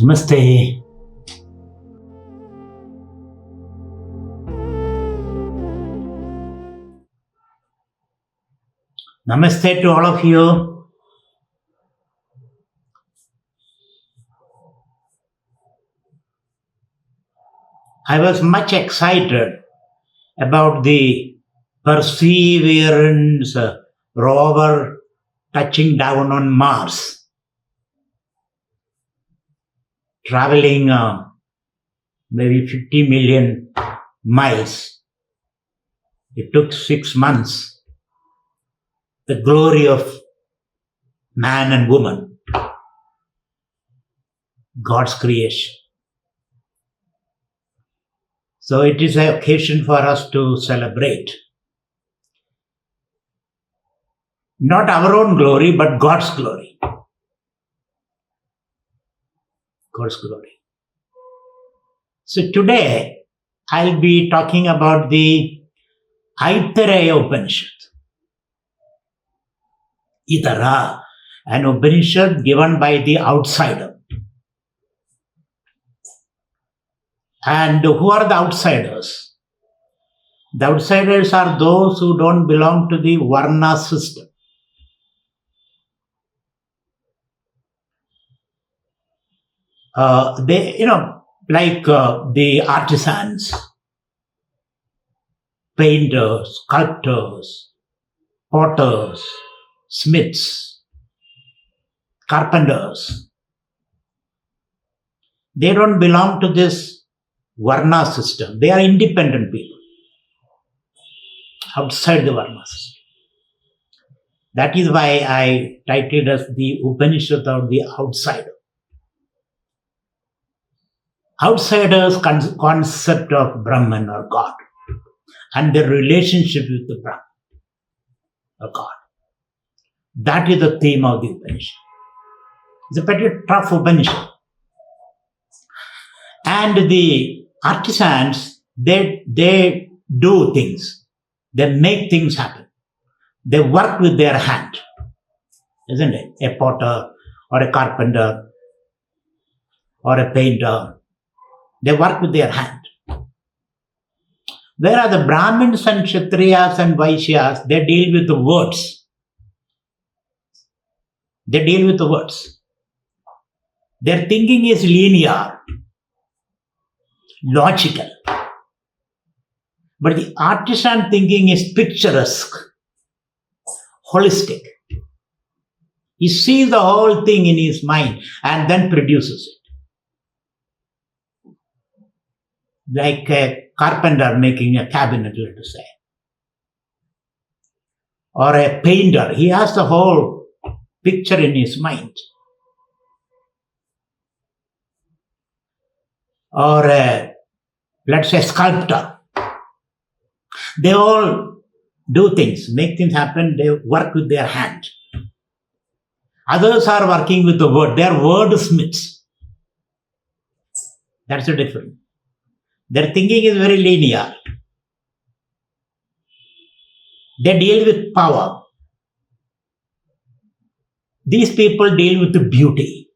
Namaste. Namaste to all of you. I was much excited about the Perseverance rover touching down on Mars, traveling maybe 50 million miles. It took 6 months. The glory of man and woman, God's creation. So it is an occasion for us to celebrate. Not our own glory, but God's glory. God's glory. So today, I'll be talking about the AITAREYA Upanishad. ITARA, an Upanishad given by the outsider. And who are the outsiders? The outsiders are those who don't belong to the Varna system. Like the artisans, painters, sculptors, potters, smiths, carpenters. They don't belong to this Varna system. They are independent people outside the Varna system. That is why I titled as the Upanishad of the outsider. Outsiders' concept of Brahman or God and their relationship with the Brahman or God. That is the theme of the Upanishad. It's a pretty tough Upanishad. And the artisans, they do things. They make things happen. They work with their hand, isn't it? A potter or a carpenter or a painter. They work with their hand. Whereas the Brahmins and Kshatriyas and Vaishyas, they deal with the words. They deal with the words. Their thinking is linear, logical. But the artisan thinking is picturesque, holistic. He sees the whole thing in his mind and then produces it. Like a carpenter making a cabinet, let us say. Or a painter, he has the whole picture in his mind. Or let's say sculptor. They all do things, make things happen, they work with their hand. Others are working with the word, they are wordsmiths. That's the difference. Their thinking is very linear. They deal with power. These people deal with the beauty.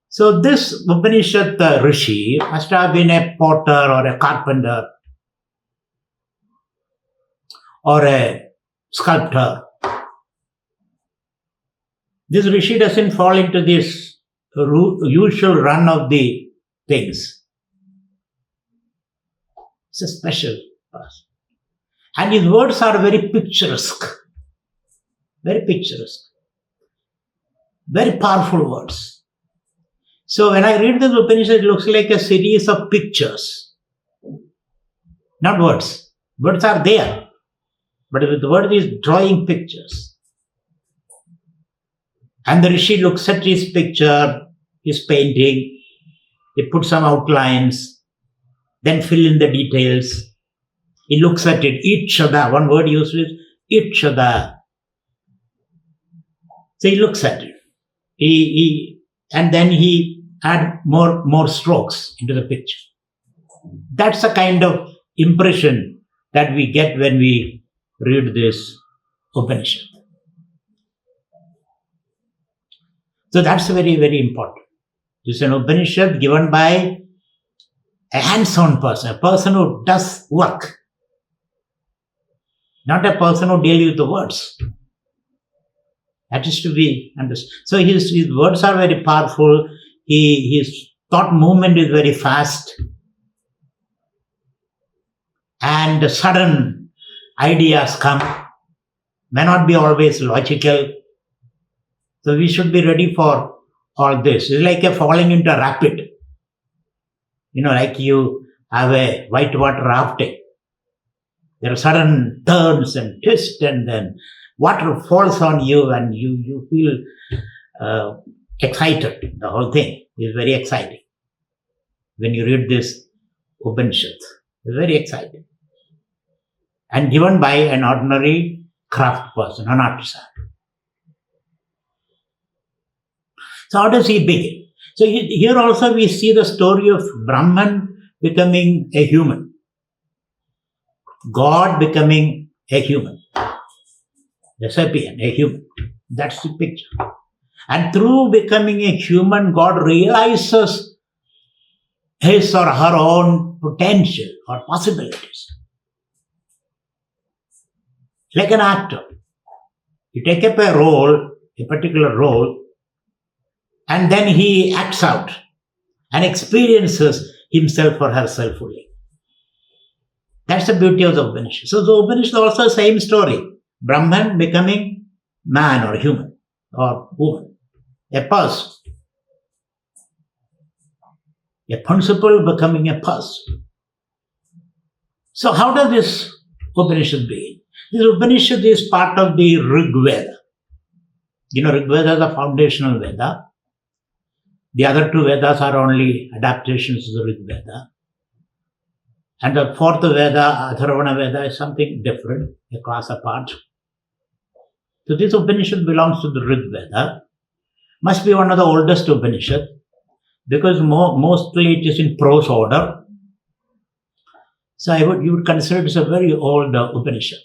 So this Upanishad Rishi must have been a potter or a carpenter or a sculptor. This Rishi doesn't fall into this usual run of the things. It's a special person. And his words are very picturesque. Very picturesque. Very powerful words. So when I read this Upanishad, it looks like a series of pictures. Not words. Words are there. But the word is drawing pictures. And the Rishi looks at his picture, his painting, he puts some outlines, then fill in the details. He looks at it, Itshada, one word used is Itshada. So he looks at it. And then he add more strokes into the picture. That's the kind of impression that we get when we read this Upanishad. So that's very, very important. This is an Upanishad given by a hands-on person, a person who does work, not a person who deals with the words. That is to be understood. So his words are very powerful. His thought movement is very fast. And sudden ideas come, may not be always logical. So we should be ready for all this. It's like a falling into a rapid. Like you have a whitewater rafting. There are sudden turns and twists, and then water falls on you and you feel excited. The whole thing is very exciting. When you read this Upanishads, it's very exciting. And given by an ordinary craft person, an artisan. So how does he begin? So here also we see the story of Brahman becoming a human. God becoming a human. A sapient, a human. That's the picture. And through becoming a human, God realizes his or her own potential or possibilities. Like an actor. You take up a role, a particular role, and then he acts out and experiences himself or herself fully. That's the beauty of the Upanishad. So the Upanishad also the same story. Brahman becoming man or human or woman, a person. A principle becoming a person. So how does this Upanishad begin? This Upanishad is part of the Rig Veda. Rig Veda is a foundational Veda. The other two Vedas are only adaptations of the Rig Veda. And the fourth Veda, Atharvana Veda, is something different, a class apart. So this Upanishad belongs to the Rig Veda. Must be one of the oldest Upanishads because mostly it is in prose order. So you would consider it a very old Upanishad.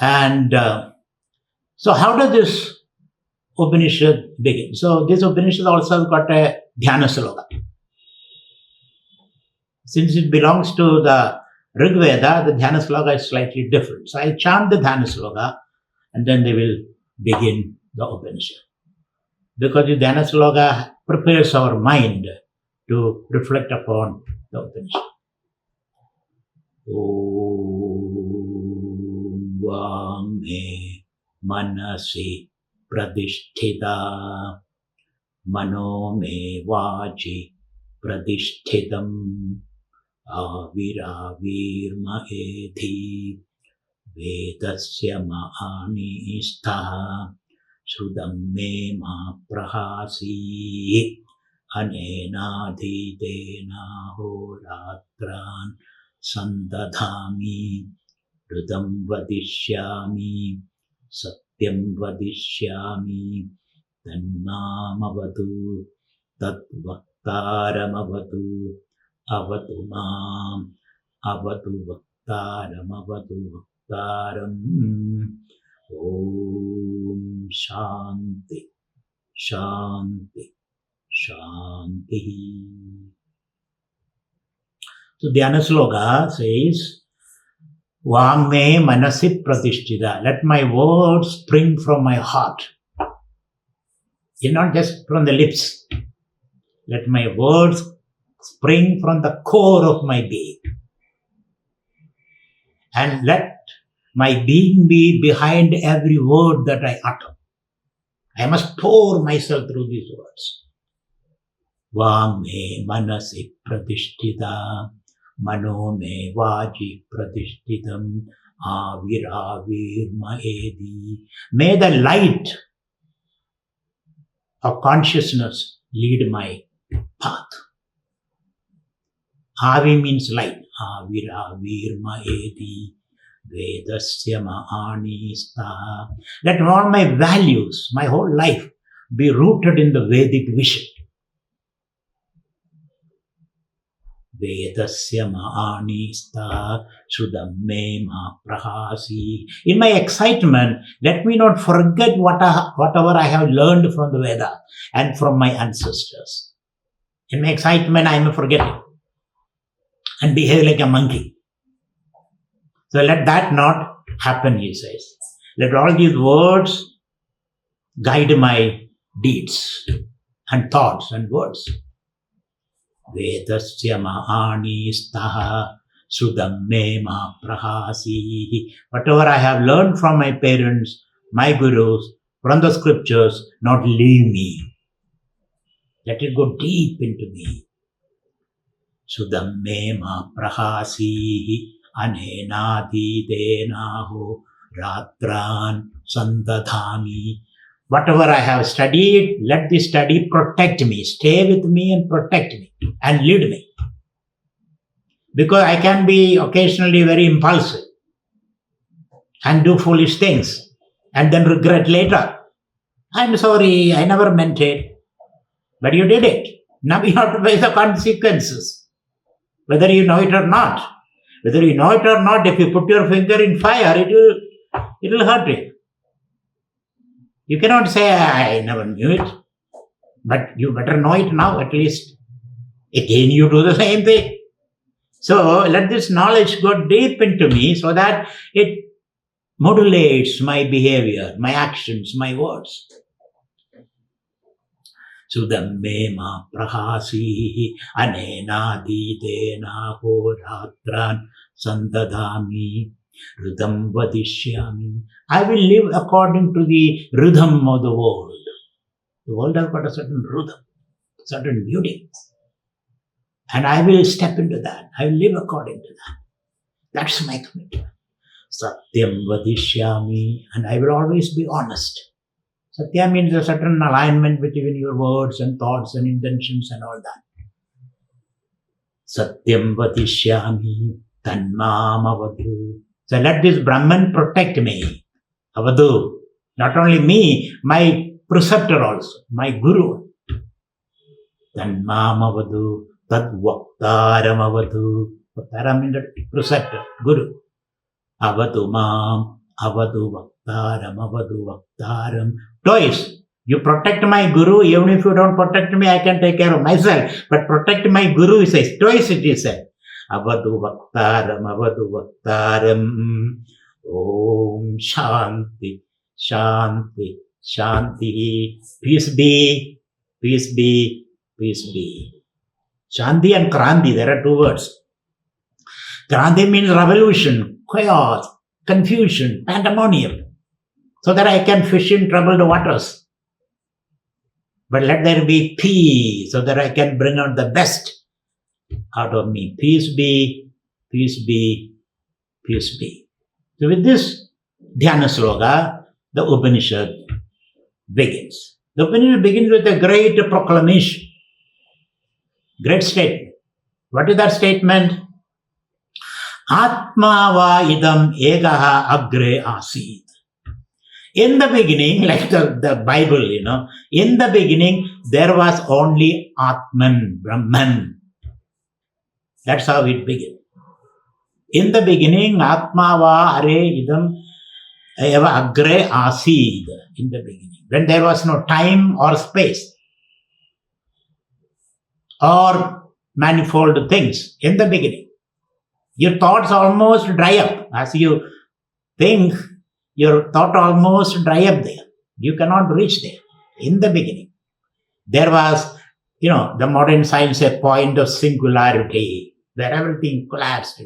And so how does this Upanishad begin? So this Upanishad also got a dhyana sloka. Since it belongs to the Rig Veda, the dhyana sloka is slightly different. So I chant the dhyana sloka and then they will begin the Upanishad. Because the dhyana sloka prepares our mind to reflect upon the Upanishad. Om Vam Me Manasi Pradisthita Mano Me Vaji Pradishthitam Aviravirma Ethi Vedasya Ma'ani Istha Sudam Me Ma Prahasi Anena Dhitena Horatran Sandadhami Rudam Vadishyami Satyam Vadishyami Tannamavadu Tatvaktaramavadu Avatu Mam Avatu Vaktaramavadu Vaktaram Om Shanti Shanti Shanti. So dhyana sloka says, Vam me manasi pratishtita. Let my words spring from my heart. It's not just from the lips. Let my words spring from the core of my being. And let my being be behind every word that I utter. I must pour myself through these words. Vam me manasi pratishtita. Mano me vaji pratishtitam aviravirma edi. May the light of consciousness lead my path. Avi means light. Aviravirma edi. Vedasya ma'ani staha. Let all my values, my whole life, be rooted in the Vedic vision. Vedasya ma'anista shrudam me ma prahasi. In my excitement, let me not forget whatever I have learned from the Veda and from my ancestors. In my excitement, I am forgetting and behave like a monkey. So let that not happen, he says. Let all these words guide my deeds and thoughts and words. Vedasya ma'ani staha sudam me ma prahasi. Whatever I have learned from my parents, my gurus, from the scriptures, not leave me. Let it go deep into me. Sudam me ma prahasi anenadi denaho ratran sandadhami. Whatever I have studied, let this study protect me. Stay with me and protect me and lead me. Because I can be occasionally very impulsive and do foolish things and then regret later. I'm sorry, I never meant it. But you did it. Now you have to face the consequences. Whether you know it or not. Whether you know it or not, if you put your finger in fire, it will hurt you. You cannot say, I never knew it. But you better know it now at least. Again, you do the same thing. So let this knowledge go deep into me so that it modulates my behavior, my actions, my words. Sudam me ma prahasi anenadi dena horatran sandadhami rhythm vadishyami. I will live according to the rhythm of the world. The world has got a certain rhythm, certain beauty. And I will step into that. I will live according to that. That's my commitment. Satyam vadishyami. And I will always be honest. Satya means a certain alignment between your words and thoughts and intentions and all that. Satyam vadishyami tanmam avadhu. So let this Brahman protect me. Avadhu. Not only me, my preceptor also, my guru. Tanmam avadhu. Tad vaktaram avadhu. Vaktara means preceptor, guru. Avadhu mam. Avadhu vaktaram. Avadhu vaktaram. Twice. You protect my guru, even if you don't protect me, I can take care of myself. But protect my guru, he says. Twice it is said. Avadhu vaktaram. Avadhu vaktaram. Om Shanti. Shanti. Shanti. Peace be. Peace be. Peace be. Shanti and Kranti, there are two words. Kranti means revolution, chaos, confusion, pandemonium. So that I can fish in troubled waters. But let there be peace, so that I can bring out the best out of me. Peace be, peace be, peace be. So with this Dhyana Sloka, the Upanishad begins. The Upanishad begins with a great proclamation. Great statement. What is that statement? Atma va idam egaha agre asid. In the beginning, like the Bible, in the beginning, there was only Atman, Brahman. That's how it began. In the beginning, Atma va are idam eva agre asid. In the beginning. When there was no time or space or manifold things in the beginning. Your thoughts almost dry up. As you think, your thought almost dry up there. You cannot reach there. In the beginning, there was, the modern science, a point of singularity, where everything collapsed.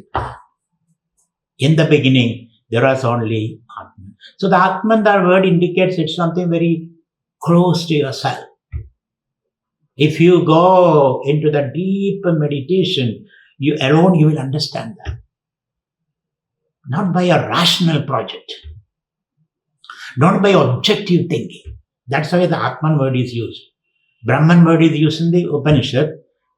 In the beginning, there was only Atman. So the Atman, that word indicates it's something very close to yourself. If you go into the deep meditation, you will understand that. Not by a rational project. Not by objective thinking. That's why the Atman word is used. Brahman word is used in the Upanishad,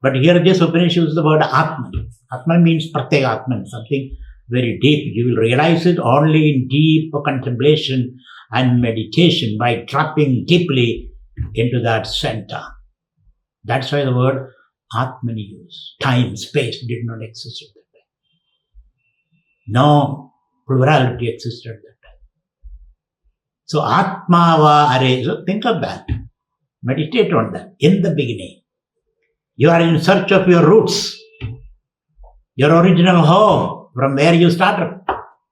but here this Upanishad uses the word Atman. Atman means Pratyeka Atman, something very deep. You will realize it only in deep contemplation and meditation by dropping deeply into that center. That's why the word Atman use. Time, space did not exist at that time. No plurality existed at that time. So Atmava Are, so think of that. Meditate on that. In the beginning, you are in search of your roots, your original home, from where you started.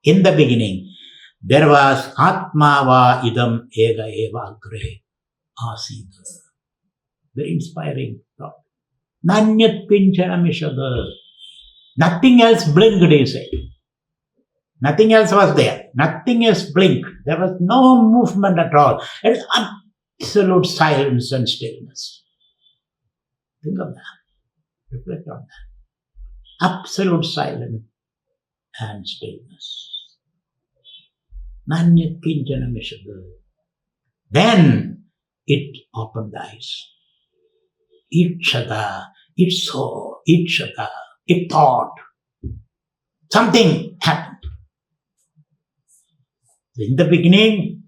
In the beginning, there was Atmava idam ega eva agre asida. Very inspiring thought. Nanyat pinchana mishada. Nothing else blinked, he said. Nothing else was there. Nothing else blinked. There was no movement at all. It was absolute silence and stillness. Think of that. Reflect on that. Absolute silence and stillness. Nanyat kinchana mishada. Then it opened eyes. It shada, it saw, it shada, it thought. Something happened. In the beginning,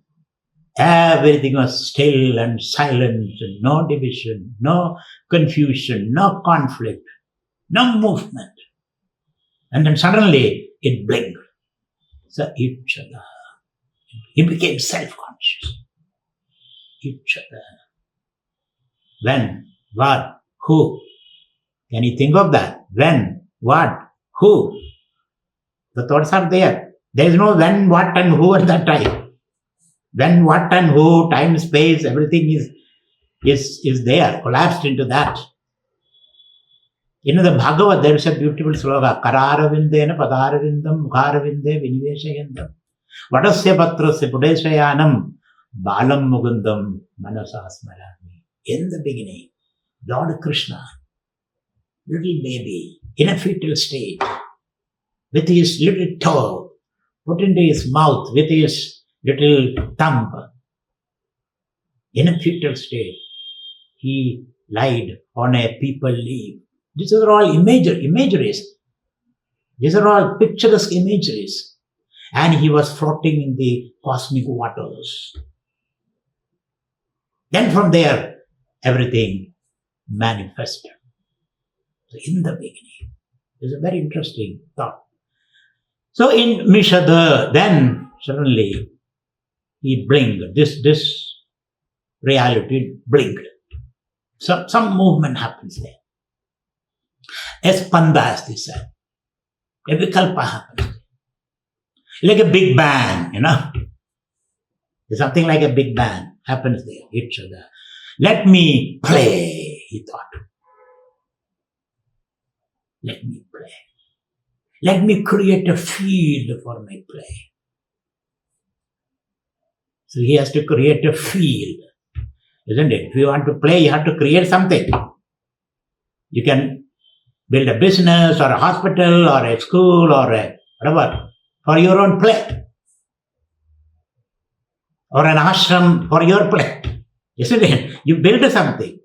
everything was still and silent, and no division, no confusion, no conflict, no movement. And then suddenly it blinked. So it shada. He became self-conscious. It shada. When? What? Who? Can you think of that? When? What? Who? The thoughts are there. There is no when, what and who at that time. When, what and who, time, space, everything is there, collapsed into that. In the Bhagavad, there is a beautiful sloga. Kararavindena padaravindam mukharavinde viniveshayandam. Vadasya patrasya pudeshayanam balam mugundam manasasmarami. In the beginning, Lord Krishna, little baby, in a fetal state, with his little toe put into his mouth, with his little thumb, in a fetal state, he lied on a peepal leaf. These are all imageries. These are all picturesque imageries. And he was floating in the cosmic waters. Then from there, everything manifested. So in the beginning, there's a very interesting thought. So in Mishada, then suddenly he blinked. This reality blinked. So some movement happens there. A spanda, as they said. A vikalpa happens. Like a big bang, There's something like a big bang happens there. Each other. Let me play, he thought. Let me play. Let me create a field for my play. So he has to create a field, isn't it? If you want to play, you have to create something. You can build a business or a hospital or a school or a whatever for your own play. Or an ashram for your play. Isn't it? You build something.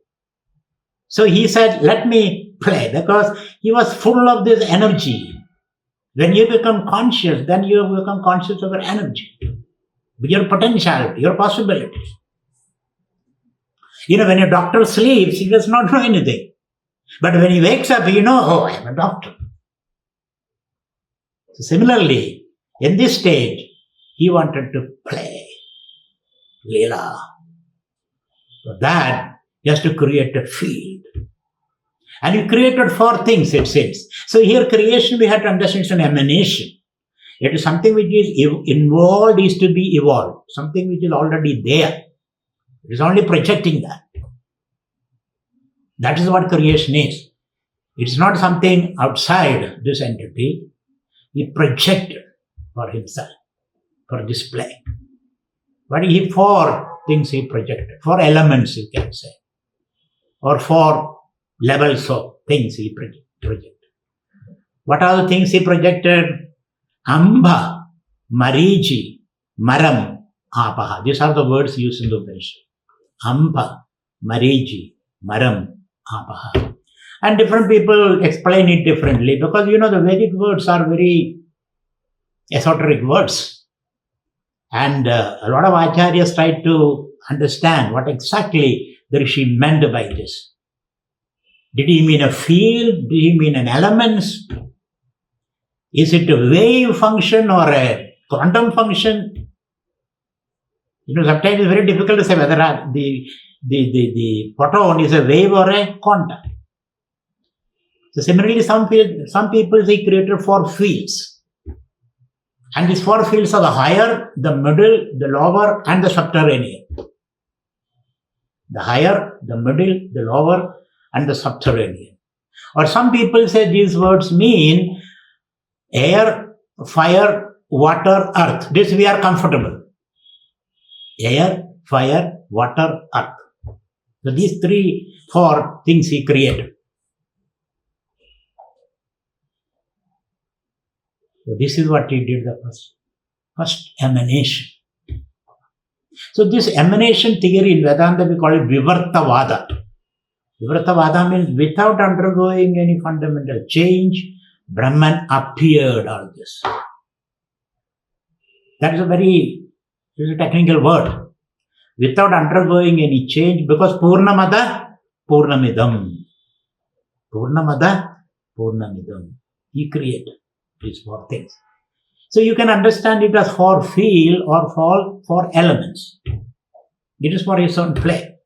So he said, let me play, because he was full of this energy. When you become conscious, then you become conscious of your energy, your potentiality, your possibilities. When a doctor sleeps, he does not know anything. But when he wakes up, oh, I am a doctor. So similarly, in this stage, he wanted to play Leela. For that, he has to create a field. And he created 4 things, it seems. So here creation, we have to understand, it's an emanation. It is something which is involved is to be evolved. Something which is already there. It is only projecting that. That is what creation is. It's not something outside this entity. He projected for himself, for display. But 4 things he projected, 4 elements you can say, or 4 levels of things he projected. What are the things he projected? Amba, Mariji, Maram, Apaha. These are the words used in the Upanishad. Amba, Mariji, Maram, Apaha. And different people explain it differently, because the Vedic words are very esoteric words. And a lot of acharyas try to understand what exactly the Rishi meant by this. Did he mean a field? Did he mean an elements? Is it a wave function or a quantum function? Sometimes it's very difficult to say whether the photon is a wave or a quantum. So similarly, some people say created 4 fields. And these 4 fields are the higher, the middle, the lower, and the subterranean. The higher, the middle, the lower, and the subterranean. Or some people say these words mean air, fire, water, earth. This we are comfortable. Air, fire, water, earth. So these 4 things he created. So this is what he did, the first emanation. So this emanation theory in Vedanta we call it Vivartavada. Vivartavada means without undergoing any fundamental change, Brahman appeared all this. That is a very technical word. Without undergoing any change, because Purnamada, Purnamidam. Purnamada, Purnamidam. He created these 4 things. So you can understand it as 4 field or 4 elements. It is for his own play.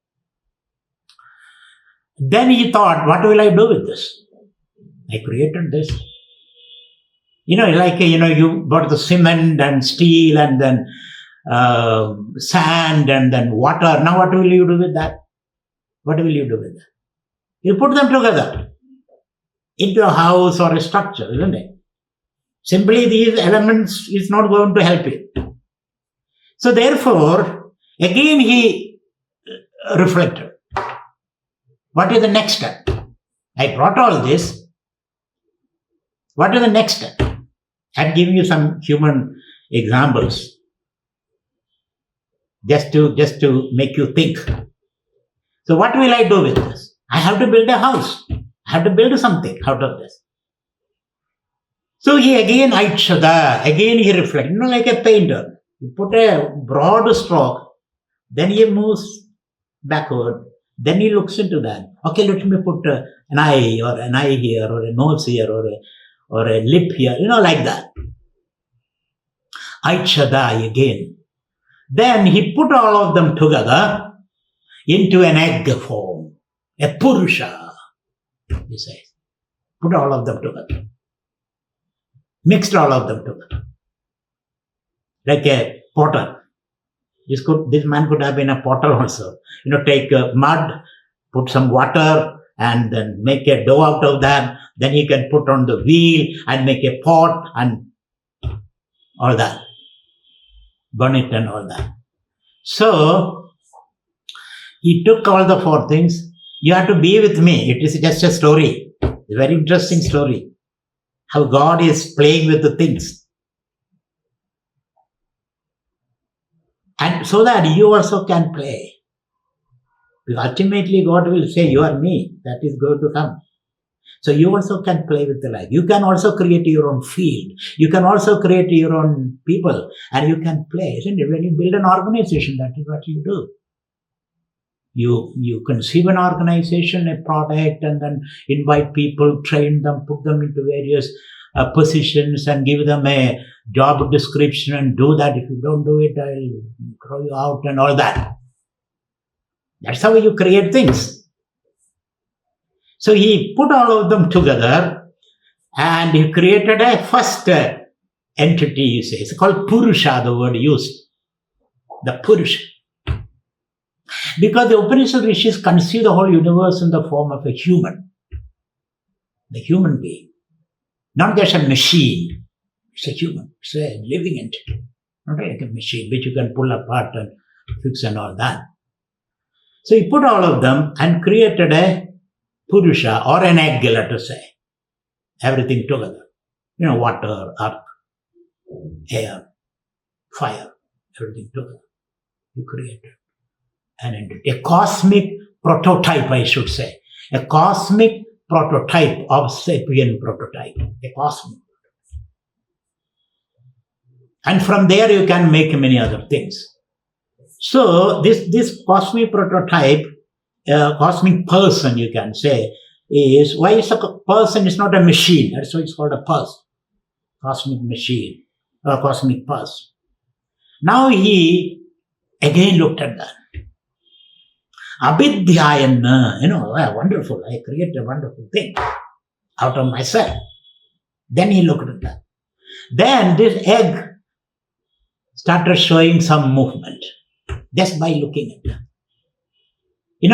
Then he thought, what will I do with this? I created this. You bought the cement and steel and then sand and then water. Now what will you do with that? What will you do with that? You put them together into a house or a structure, isn't it? Simply these elements is not going to help you. So therefore, again he reflected. What is the next step? I brought all this. What is the next step? I'm giving you some human examples. Just to make you think. So what will I do with this? I have to build a house. I have to build something out of this. So he again he reflects, like a painter. He put a broad stroke, then he moves backward, then he looks into that. Okay, let me put an eye here, or a nose here, or a lip here, like that. Aichada again. Then he put all of them together into an egg form, a Purusha, he says. Put all of them together. Mixed all of them together. Like a potter. This man could have been a potter also. Take mud, put some water, and then make a dough out of that. Then he can put on the wheel and make a pot and all that. Burn it and all that. So, he took all the 4 things. You have to be with me. It is just a story. A very interesting story. How God is playing with the things. And so that you also can play. Because ultimately God will say, you are me. That is going to come. So you also can play with the life. You can also create your own field. You can also create your own people. And you can play. Isn't it? When you build an organization, that is what you do. You conceive an organization, a product, and then invite people, train them, put them into various positions and give them a job description and do that. If you don't do it, I'll throw you out and all that. That's how you create things. So he put all of them together and he created a first entity, you say. It's called Purusha, the word used. The Purusha. Because the Upanishad rishis conceive the whole universe in the form of a human. The human being. Not just a machine. It's a human. It's a living entity. Not like a machine which you can pull apart and fix and all that. So he put all of them and created a Purusha or an egg, let us say. Everything together. Water, earth, air, fire, everything together. He created an entity. A cosmic prototype, I should say. A cosmic prototype of sapient prototype. A cosmic. And from there you can make many other things. So this cosmic prototype, cosmic person, you can say, is why is a person is not a machine. That's why it's called a pulse, cosmic machine or cosmic pulse. Now he again looked at that. Abhidyayana, wonderful. I create a wonderful thing out of myself. Then he looked at that. Then this egg started showing some movement just by looking at that.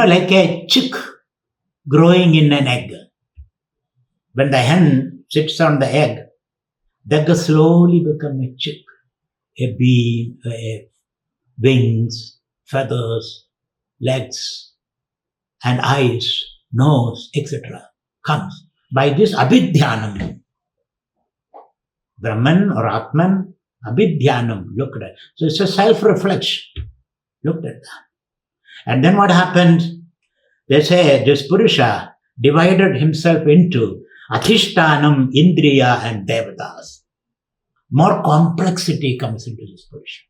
Like a chick growing in an egg. When the hen sits on the egg slowly becomes a chick, a beam, wings, feathers, legs, and eyes, nose, etc. comes. By this abhidhyanam, Brahman or Atman, abhidhyanam, looked at. So it's a self-reflection. Looked at that. And then what happened? They say this Purusha divided himself into Adhishtanam, Indriya and Devatas. More complexity comes into this Purusha.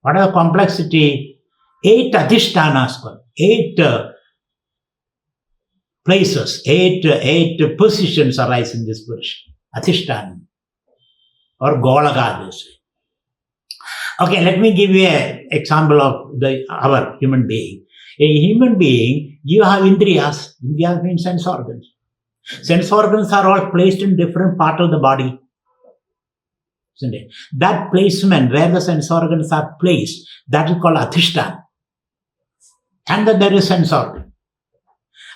What are the complexity? 8 Adhishtanas, 8 places, 8 positions arise in this Purusha. Adhishtanam or Golaka, they say. Okay, let me give you an example of our human being. A human being, you have indriyas. Indriyas means sense organs. Sense organs are all placed in different part of the body. Isn't it? That placement where the sense organs are placed, that is called adhishtan. And then there is sense organ.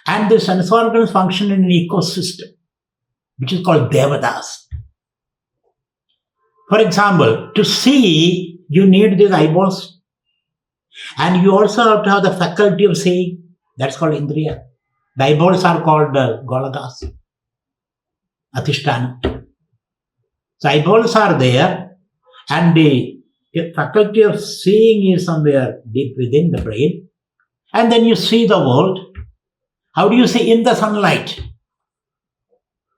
And the sense organs function in an ecosystem, which is called devatas. For example, to see, you need these eyeballs. And you also have to have the faculty of seeing. That's called indriya. The eyeballs are called golakas, adhishtanam. So eyeballs are there, and the faculty of seeing is somewhere deep within the brain. And then you see the world. How do you see? In the sunlight.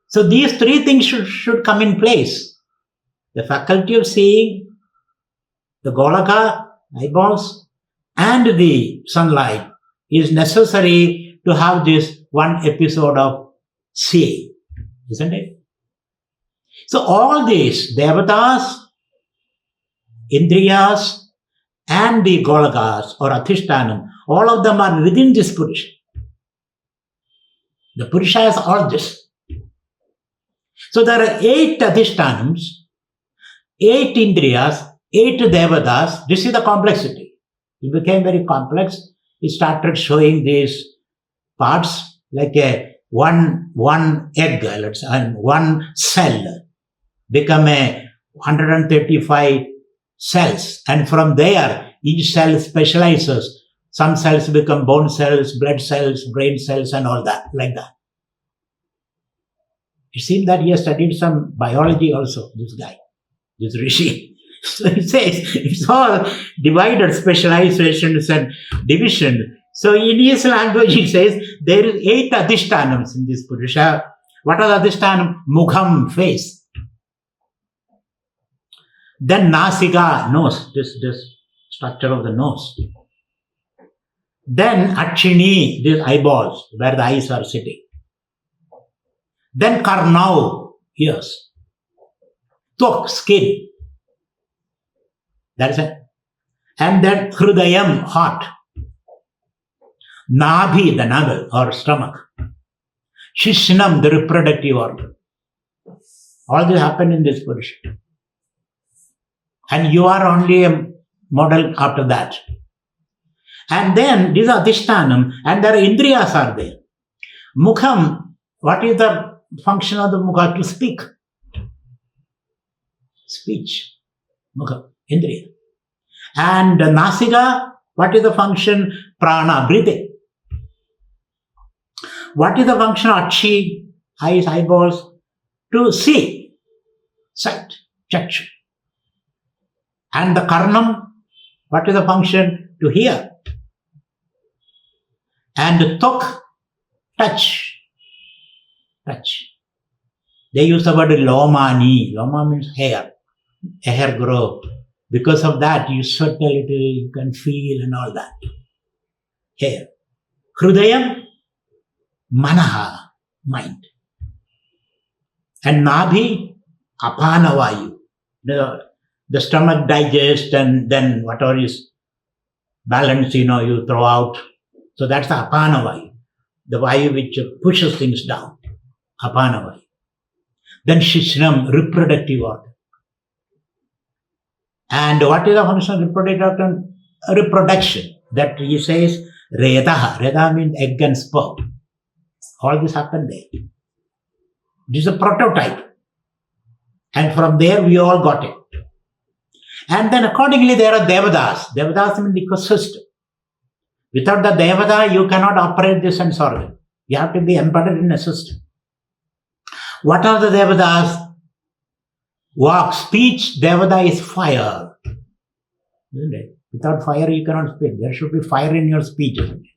So these 3 things should come in place. The faculty of seeing, the golaka, eyeballs, and the sunlight is necessary to have this one episode of seeing, isn't it? So all these devatas, indriyas, and the golakas or adhishtanam, all of them are within this Purusha. The Purusha has all this. So there are 8 adhishtanams, 8 indriyas, 8 devatas. This is the complexity. It became very complex. It started showing these parts like a one egg, let's say, and one cell become a 135 cells. And from there, each cell specializes. Some cells become bone cells, blood cells, brain cells, and all that, like that. It seems that he has studied some biology also, this guy, this Rishi. So he says it's all divided specializations and division. So in his language he says there is 8 adhishtanams in this Purusha. What are the adhishtanam? Mukham, face. Then nasika, nose, this structure of the nose. Then achini, these eyeballs, where the eyes are sitting. Then karnau, ears. Tok, skin. That's it. And then hrudayam, heart. Nabhi, the navel or stomach. Shishnam, the reproductive organ. All this happened in this Purusha. And you are only a model after that. And then these are adhishtanam, and their indriyas are there. Mukham, what is the function of the mukha? To speak. Speech. Mukham, indriya. And nasika, what is the function? Prana, breathing. What is the function of achi, eyes, eyeballs? To see. Sight, chakshu. And the karnam, what is the function? To hear. And the tok, touch. Touch. They use the word lomani. Loma means hair. A hair grow. Because of that, you sweat a little, you can feel and all that. Hair. Hrudayam, manaha, mind. And nabhi, apanavayu. The stomach digests and then whatever is balanced, you throw out. So that's the apanavayu, the vayu which pushes things down. Apanavayu. Then shishnam, reproductive organ. And what is the function of reproductive organ? Reproduction. That he says, redaha. Redaha means egg and sperm. All this happened there. This is a prototype. And from there we all got it. And then accordingly there are devadas. Devadas mean ecosystem. Without the devada, you cannot operate the sense organ. You have to be embedded in a system. What are the devadas? Walk, speech, devada is fire. Isn't it? Without fire, you cannot speak. There should be fire in your speech. Isn't it?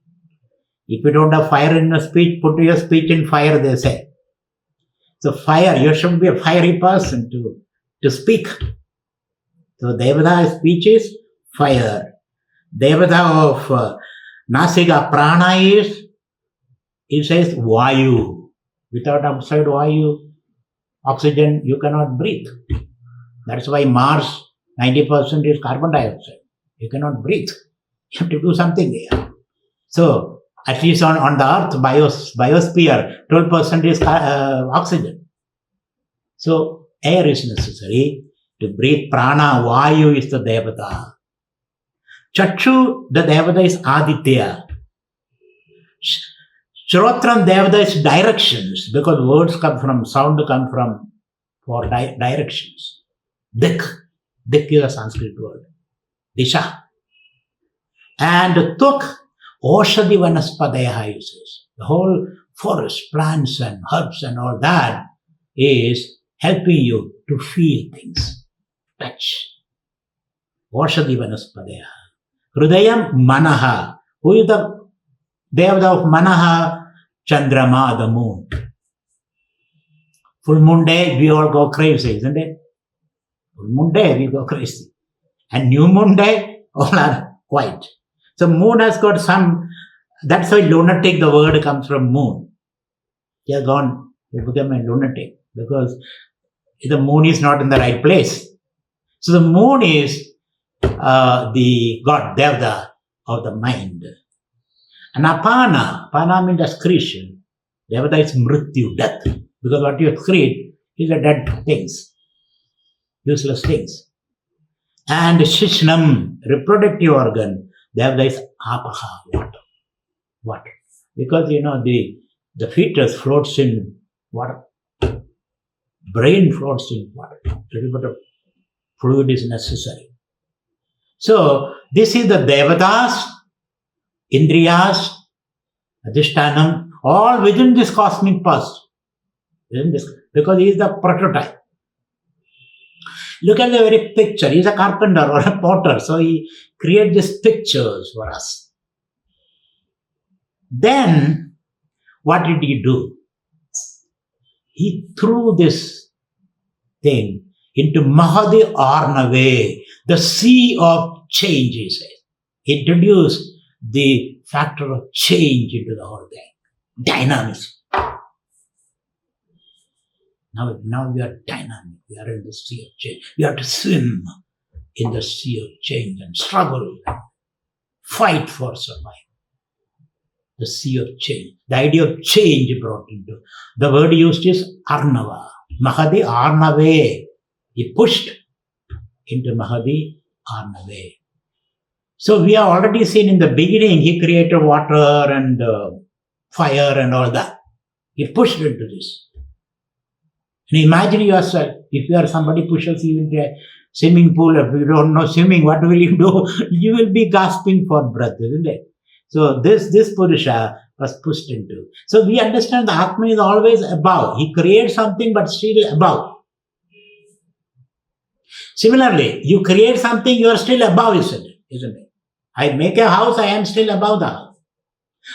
If you don't have fire in your speech, put your speech in fire, they say. So fire, you should be a fiery person to speak. So devada speech is fire. Devada of Nasika prana is, it says vayu. Without outside vayu, oxygen, you cannot breathe. That's why Mars, 90% is carbon dioxide. You cannot breathe. You have to do something there. So, at least on the earth, biosphere, 12% is oxygen. So, air is necessary to breathe. Prana, vayu is the devata. Chakshu, the devata is aditya. Shrotram devata is directions, because words come from, sound come from, for directions. Dik. Dik is a Sanskrit word. Disha. And tuk, oshadi vanaspadaya uses. The whole forest, plants and herbs and all that is helping you to feel things. Touch. Oshadi vanaspadaya. Hrudayam manaha. Who is the devata of manaha? Chandrama, the moon. Full moon day, we all go crazy, isn't it? Full moon day, we go crazy. And new moon day, all are quiet. So moon has got some, that's why lunatic, the word comes from moon. He has gone, he became a lunatic because the moon is not in the right place. So the moon is the god, devata of the mind. And apana means excretion. Devata is mrityu, death. Because what you excrete is a dead things, useless things. And shishnam, reproductive organ, devata is apaha, water. Because the fetus floats in water. Brain floats in water. A little bit of fluid is necessary. So this is the devatas, Indriyas, Adhishtanam, all within this cosmic pulse. Because he is the prototype. Look at the very picture. He is a carpenter or a potter, so he creates these pictures for us. Then, what did he do? He threw this thing into Mahadi Arnave, the sea of change, he says. He introduced the factor of change into the whole thing. Dynamism. Now we are dynamic. We are in the sea of change. We have to swim in the sea of change and struggle and fight for survival. The sea of change. The idea of change brought into. The word used is Arnava. Mahadi Arnave. He pushed into Mahadi Arnave. So we have already seen in the beginning, he created water and fire and all that. He pushed into this. And imagine yourself, if you are somebody pushes you into a swimming pool, if you don't know swimming, what will you do? You will be gasping for breath, isn't it? So this Purusha was pushed into. So we understand the Atman is always above. He creates something but still above. Similarly, you create something, you are still above, isn't it? I make a house, I am still above the house.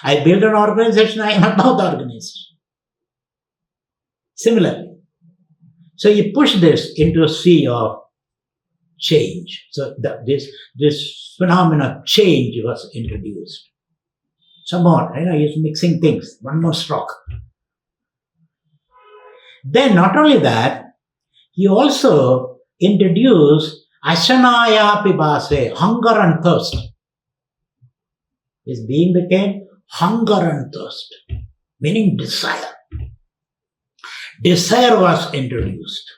I build an organization, I am above the organization. Similarly. So you push this into a sea of change. So this phenomenon of change was introduced. some more. He's mixing things. One more stroke. Then not only that, he also introduced ashanaya pibase, hunger and thirst. His being became hunger and thirst, meaning desire. Desire was introduced.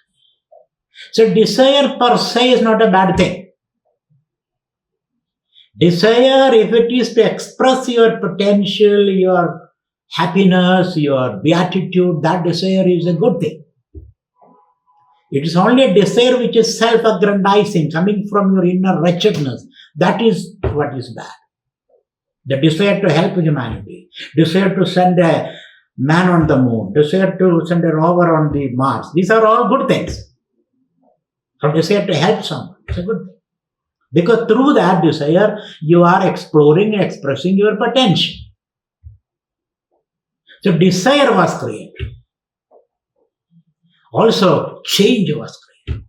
So desire per se is not a bad thing. Desire, if it is to express your potential, your happiness, your beatitude, that desire is a good thing. It is only a desire which is self-aggrandizing, coming from your inner wretchedness. That is what is bad. The desire to help humanity, desire to send a man on the moon, desire to send a rover on the Mars. These are all good things. Or desire to help someone. It's a good thing. Because through that desire, you are exploring and expressing your potential. So desire was created. Also, change was created.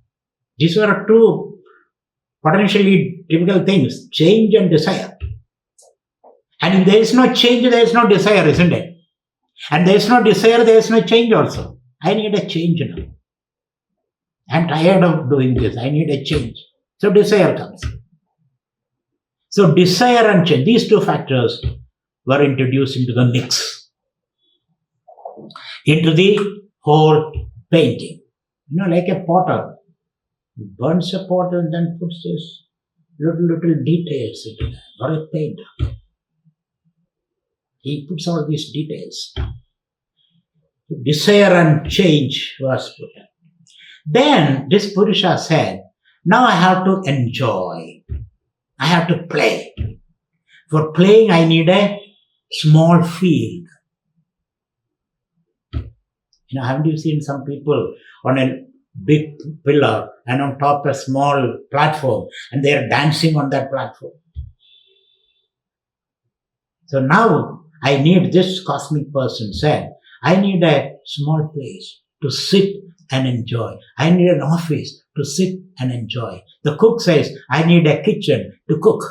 These were two potentially difficult things, change and desire. And if there is no change, there is no desire, isn't it? And there is no desire, there is no change also. I need a change now. I'm tired of doing this. I need a change. So desire comes. So desire and change, these two factors were introduced into the mix, into the whole painting. Like a potter. He burns a pot and then puts this little details into that. Or a painter. He puts all these details. Desire and change was put in. Then this Purusha said, now I have to enjoy. I have to play. For playing, I need a small field. Haven't you seen some people on a big pillar and on top a small platform and they are dancing on that platform? So now I need, this cosmic person said, I need a small place to sit and enjoy. I need an office to sit and enjoy. The cook says, I need a kitchen to cook.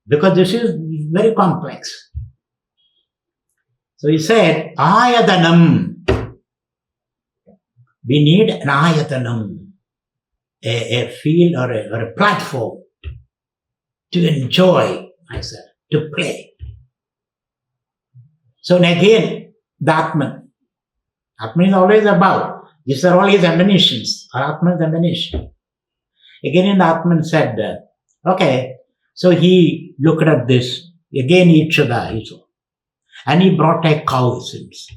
Because this is very complex. So he said, ayatanam. We need an ayatanam, a field or a platform to enjoy, I said, to play. So again, the Atman. Atman is always above. These are all his emanations. Atman's emanation. Again, in the Atman said, okay, so he looked at this. Again, Ichada, and he brought a cow, it seems.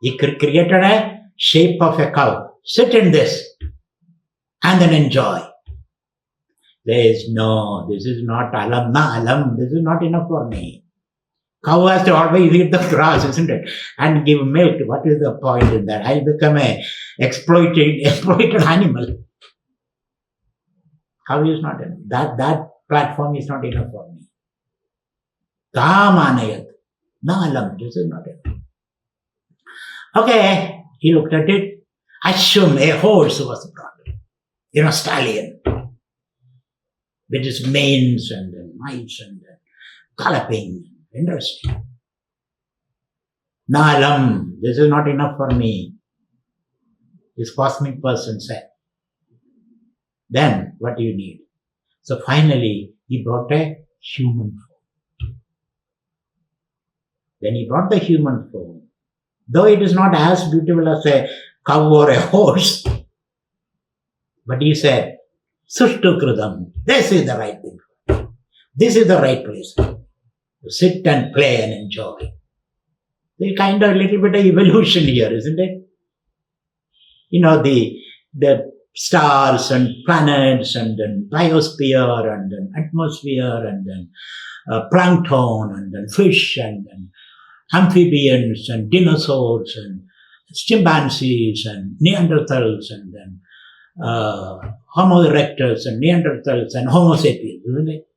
He created a shape of a cow. Sit in this and then enjoy. There is no, this is not alam, na alam, this is not enough for me. Cow has to always eat the grass, isn't it? And give milk. What is the point in that? I'll become a exploited animal. Cow is not enough. That platform is not enough for me. Kamanayat. Na alam, this is not enough. Okay, he looked at it. Ashum, a horse was brought. Stallion. With his manes and mites and galloping. Interesting. Nalam, this is not enough for me. This cosmic person said. Then, what do you need? So finally, he brought a human form. When he brought the human form, though it is not as beautiful as a cow or a horse, but he said, Sushtu Krudam, this is the right thing. This is the right place. To sit and play and enjoy. There's kind of a little bit of evolution here, isn't it? The stars and planets and then biosphere and then atmosphere and then plankton and then fish and then amphibians and dinosaurs and chimpanzees and Neanderthals and then Homo erectus and Neanderthals and Homo sapiens, isn't it?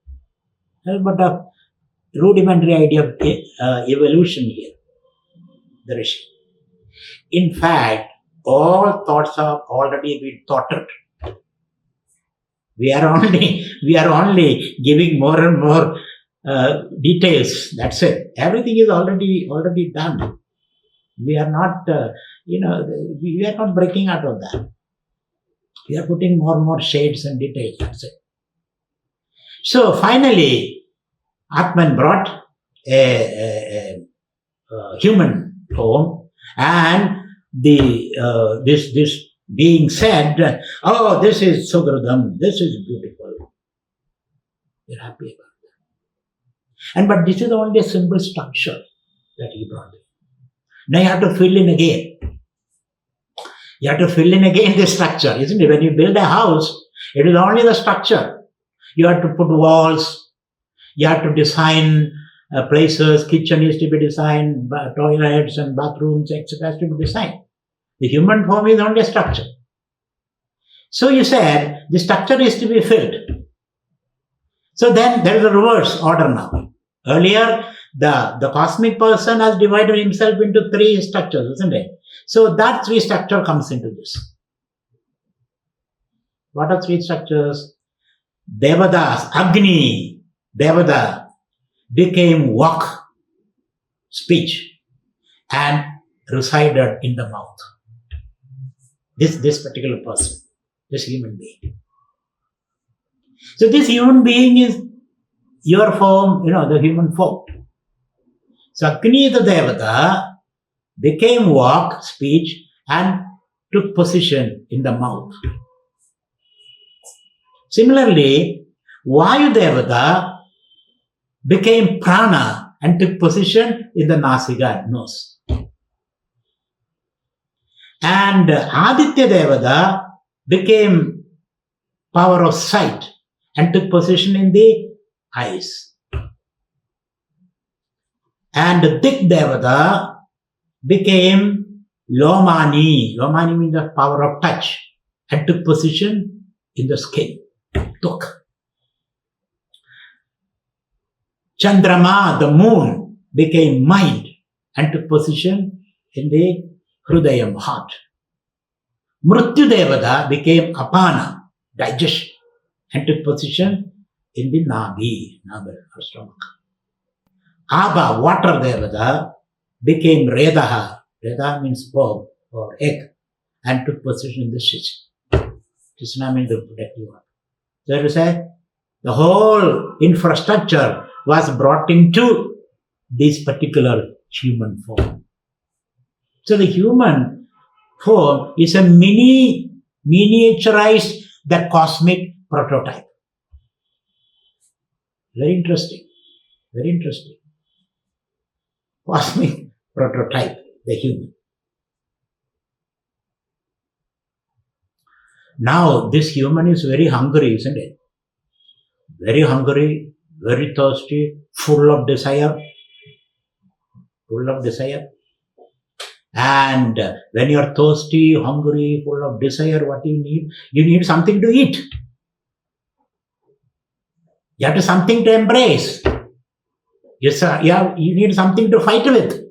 But a rudimentary idea of evolution here, the Rishi. In fact, all thoughts have already been thoughted. We are only giving more and more details. That's it. Everything is already done. We are not, we are not breaking out of that. We are putting more and more shades and details. That's it. So finally, Atman brought a human form, and this being said, oh, this is Sugradam, this is beautiful. You're happy about that. But this is only a simple structure that he brought in. Now you have to fill in again. You have to fill in again the structure, isn't it? When you build a house, it is only the structure. You have to put walls, you have to design places, kitchen is to be designed, toilets and bathrooms, etc. has to be designed. The human form is only a structure. So you said the structure is to be filled. So then there is a reverse order now. Earlier, the cosmic person has divided himself into three structures, isn't it? So that three structure comes into this. What are three structures? Devadas, Agni, Devada became walk, speech, and resided in the mouth. This particular person, this human being. So this human being is your form, the human form. So Agni, the Devata, became walk, speech, and took position in the mouth. Similarly, Vayu Devata became prana and took position in the nasika, nose. And Aditya Devata became power of sight and took position in the eyes. And Dik Devata became Lomani. Lomani means the power of touch and took position in the skin. Tuk. Chandrama, the moon, became mind and took position in the Hrudayam, heart. Mrityu Devata became Apana, digestion, and took position in the Nabhi, or stomach. Abha, water Devata, became Redaha. Redaha means sperm or egg, and took position in the Shich. Krishna means the protective water. So to say, the whole infrastructure was brought into this particular human form. So the human form is a miniaturized, the cosmic prototype. Very interesting. Very interesting. Cosmic prototype, the human. Now, this human is very hungry, isn't it? Very hungry, very thirsty, full of desire. Full of desire. And when you are thirsty, hungry, full of desire, what do you need? You need something to eat. You have something to embrace. You need something to fight with.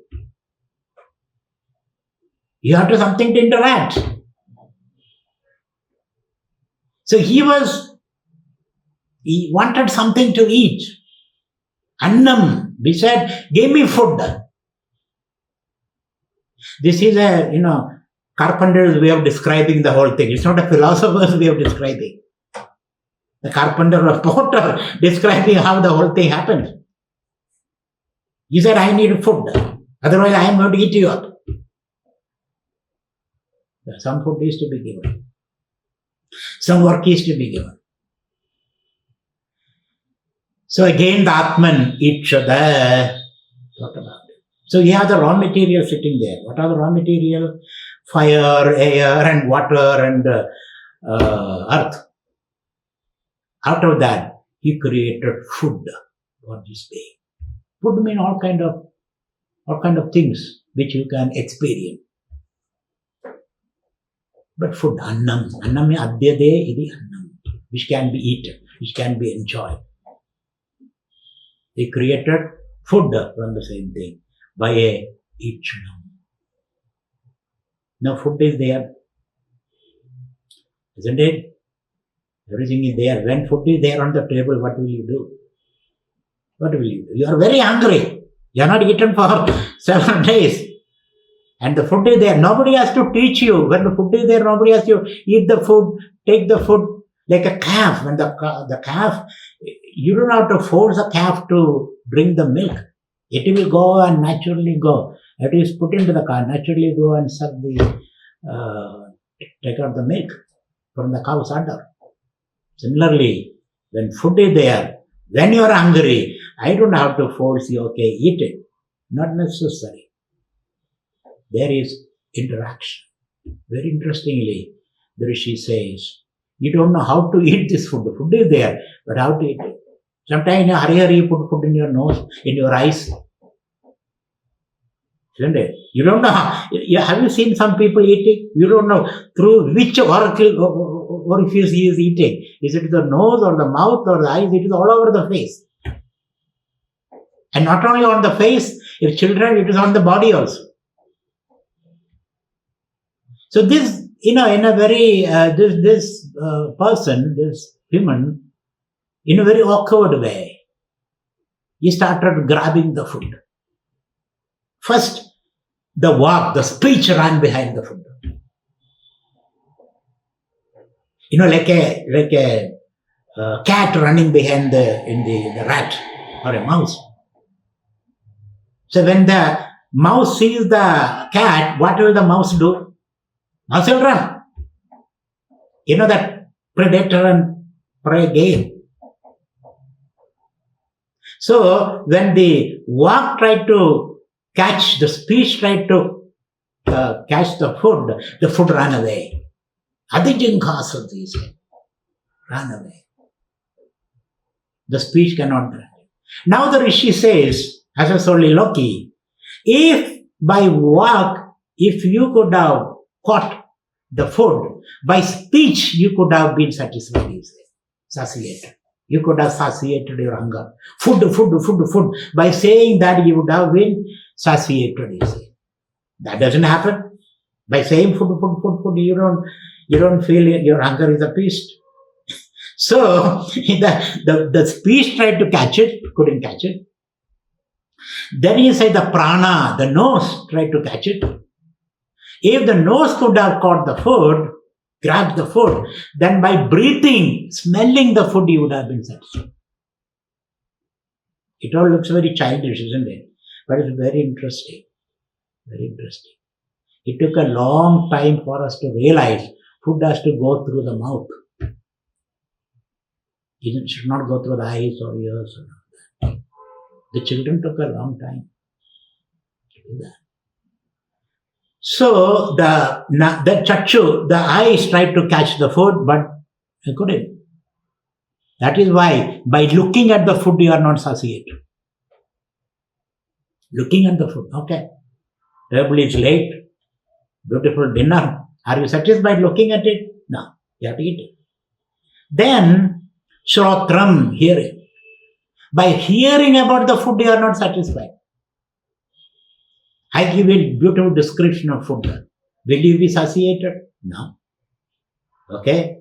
You have something to interact. So he wanted something to eat. Annam. We said, give me food. This is a, carpenter's way of describing the whole thing. It's not a philosopher's way of describing. The carpenter or potter describing how the whole thing happened. He said, I need food. Otherwise, I am going to eat you up. Some food is to be given. Some work is to be given. So again, the Atman, each other. What about it? So you have the raw material sitting there. What are the raw material? Fire, air, and water, and earth. Out of that, he created food for this being. Food means all kind of things which you can experience. But food, annam. Annam means adyade idi annam, which can be eaten, which can be enjoyed. He created food from the same thing by a ichnam. Now food is there, isn't it? Everything is there. When food is there on the table, what will you do? What will you do? You are very hungry. You are not eaten for 7 days. And the food is there. Nobody has to teach you. When the food is there, nobody has to eat the food, take the food. Like a calf. When the calf, you don't have to force a calf to drink the milk. It will go and naturally go. It is put into the car, naturally go and suck take out the milk from the cow's udder. Similarly, when food is there, when you are hungry, I don't have to force you, okay, eat it. Not necessary. There is interaction. Very interestingly, the Rishi says, you don't know how to eat this food. The food is there, but how to eat it? Sometimes in a hurry, you put food in your nose, in your eyes. Isn't it? You don't know. Have you seen some people eating? You don't know through which orifice he is eating. Is it the nose or the mouth or the eyes? It is all over the face. And not only on the face, if children, it is on the body also. So this, in a very, this person, this human, in a very awkward way, he started grabbing the food. First, the walk, the speech ran behind the food. Like a cat running behind the rat or a mouse. So when the mouse sees the cat, what will the mouse do? Mouse will run. That predator and prey game. So when the walk tried to catch, the speech tried to catch the food ran away. Adhijinkhasa, these ran away. The speech cannot run. Now the Rishi says, as a soliloquy, if by walk, if you could have caught the food, by speech you could have been satisfied, satiated. You could have satiated your hunger. Food. By saying that, you would have been satiated, That doesn't happen. By saying food, you don't feel your hunger is appeased. So the speech tried to catch it, couldn't catch it. Then he said the prana, the nose, tried to catch it. If the nose could have caught the food, grabbed the food, then by breathing, smelling the food, you would have been satisfied. It all looks very childish, isn't it? But it's very interesting. Very interesting. It took a long time for us to realize food has to go through the mouth. It should not go through the eyes or ears or that. The children took a long time to do that. So the chakshu, the eyes tried to catch the food, but they couldn't. That is why by looking at the food you are not satiated. Looking at the food, okay. Table is late, beautiful dinner. Are you satisfied looking at it? No, you have to eat it. Then shrotram, hearing. By hearing about the food you are not satisfied. I give a beautiful description of food. Will you be satiated? No. Okay.